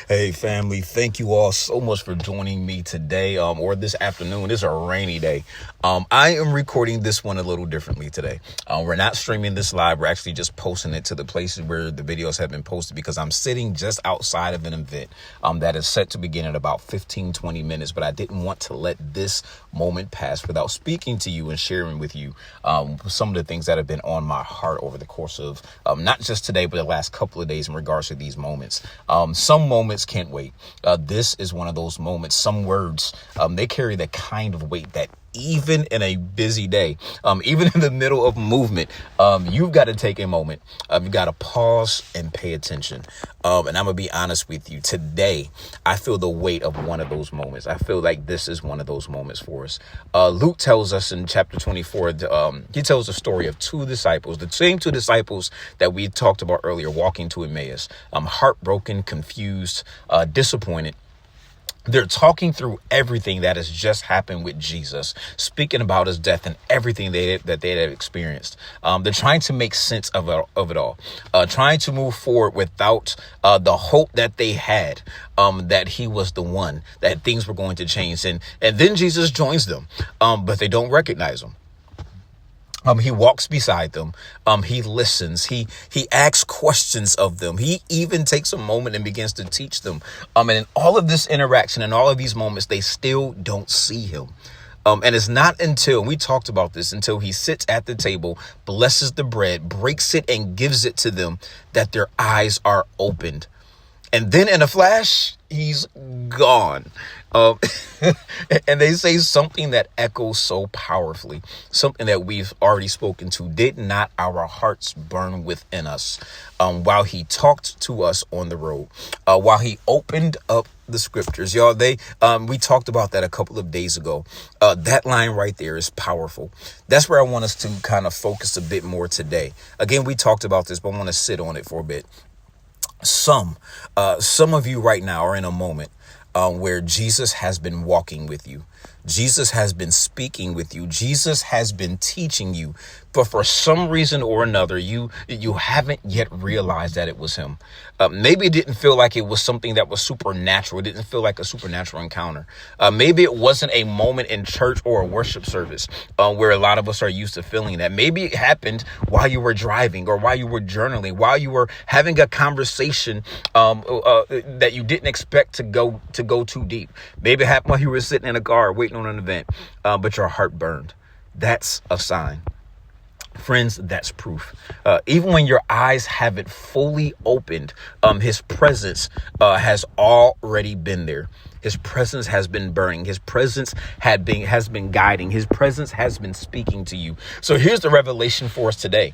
Hey family, thank you all so much for joining me today or this afternoon. It's a rainy day. I am recording this one a little differently today. We're not streaming this live. We're actually just posting it to the places where the videos have been posted because I'm sitting just outside of an event that is set to begin in about 15-20 minutes. But I didn't want to let this moment pass without speaking to you and sharing with you some of the things that have been on my heart over the course of not just today, but the last couple of days in regards to these moments. Some moments can't wait. This is one of those moments. Some words, they carry the kind of weight that even in a busy day, even in the middle of movement, you've got to take a moment. You've got to pause and pay attention. And I'm going to be honest with you. Today, I feel the weight of one of those moments. I feel like this is one of those moments for us. Luke tells us in chapter 24, he tells the story of two disciples, the same two disciples that we talked about earlier, walking to Emmaus, heartbroken, confused, disappointed. They're talking through everything that has just happened with Jesus, speaking about his death and everything that they have experienced. They're trying to make sense of it all, trying to move forward without the hope that they had, that he was the one, that things were going to change. And then Jesus joins them, but they don't recognize him. He walks beside them. He listens. He asks questions of them. He even takes a moment and begins to teach them. And in all of this interaction and all of these moments, they still don't see him. And it's not until, we talked about this, until he sits at the table, blesses the bread, breaks it and gives it to them, that their eyes are opened. And then in a flash, he's gone. And they say something that echoes so powerfully, something that we've already spoken to. Did not our hearts burn within us while he talked to us on the road, while he opened up the scriptures? Y'all, we talked about that a couple of days ago. That line right there is powerful. That's where I want us to kind of focus a bit more today. Again, we talked about this, but I want to sit on it for a bit. Some of you right now are in a moment where Jesus has been walking with you. Jesus has been speaking with you. Jesus has been teaching you. But for some reason or another, you haven't yet realized that it was him. Maybe it didn't feel like it was something that was supernatural. It didn't feel like a supernatural encounter. Maybe it wasn't a moment in church or a worship service where a lot of us are used to feeling that. Maybe it happened while you were driving or while you were journaling, while you were having a conversation that you didn't expect to go too deep. Maybe it happened while you were sitting in a car waiting on an event, but your heart burned. That's a sign. Friends, that's proof. Even when your eyes haven't fully opened, his presence has already been there. His presence has been burning. His presence has been guiding. His presence has been speaking to you. So here's the revelation for us today.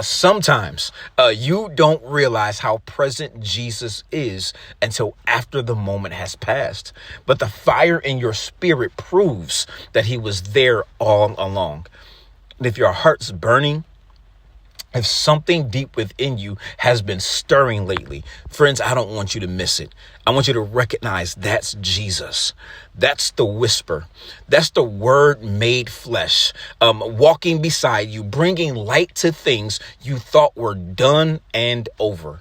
Sometimes you don't realize how present Jesus is until after the moment has passed. But the fire in your spirit proves that he was there all along. And if your heart's burning, if something deep within you has been stirring lately, friends, I don't want you to miss it. I want you to recognize that's Jesus. That's the whisper. That's the word made flesh, walking beside you, bringing light to things you thought were done and over.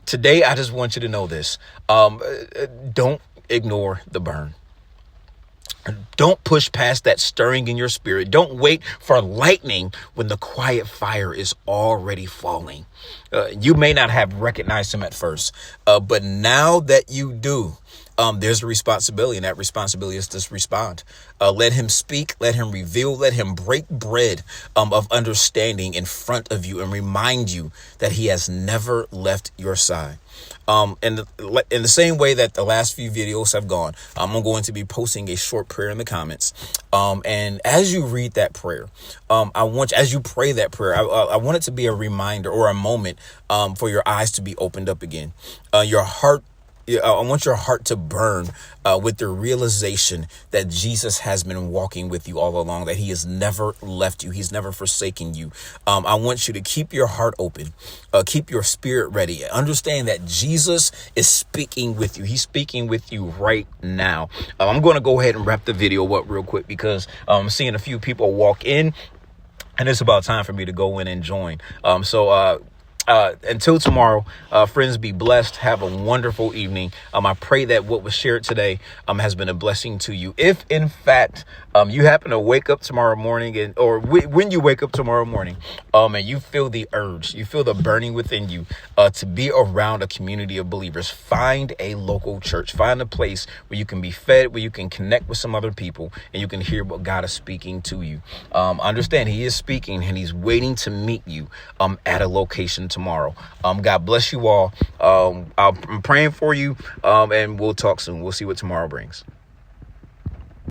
Today, I just want you to know this. Don't ignore the burn. Don't push past that stirring in your spirit. Don't wait for lightning when the quiet fire is already falling. You may not have recognized him at first, but now that you do, there's a responsibility, and that responsibility is to respond. Let him speak, let him reveal, let him break bread of understanding in front of you and remind you that he has never left your side. In the same way that the last few videos have gone, I'm going to be posting a short prayer in the comments. And as you read that prayer, as you pray that prayer, I want it to be a reminder or a moment for your eyes to be opened up again. Your heart. I want your heart to burn with the realization that Jesus has been walking with you all along, that he has never left you. He's never forsaken you. I want you to keep your heart open, keep your spirit ready. Understand that Jesus is speaking with you. He's speaking with you right now. I'm going to go ahead and wrap the video up real quick because I'm seeing a few people walk in and it's about time for me to go in and join. So until tomorrow, friends, be blessed. Have a wonderful evening. I pray that what was shared today has been a blessing to you. If in fact you happen to wake up tomorrow morning, when you wake up tomorrow morning, and you feel the urge, you feel the burning within you to be around a community of believers, find a local church, find a place where you can be fed, where you can connect with some other people, and you can hear what God is speaking to you. Understand He is speaking, and He's waiting to meet you at a location tomorrow. God bless you all. I'm praying for you, and we'll talk soon. We'll see what tomorrow brings.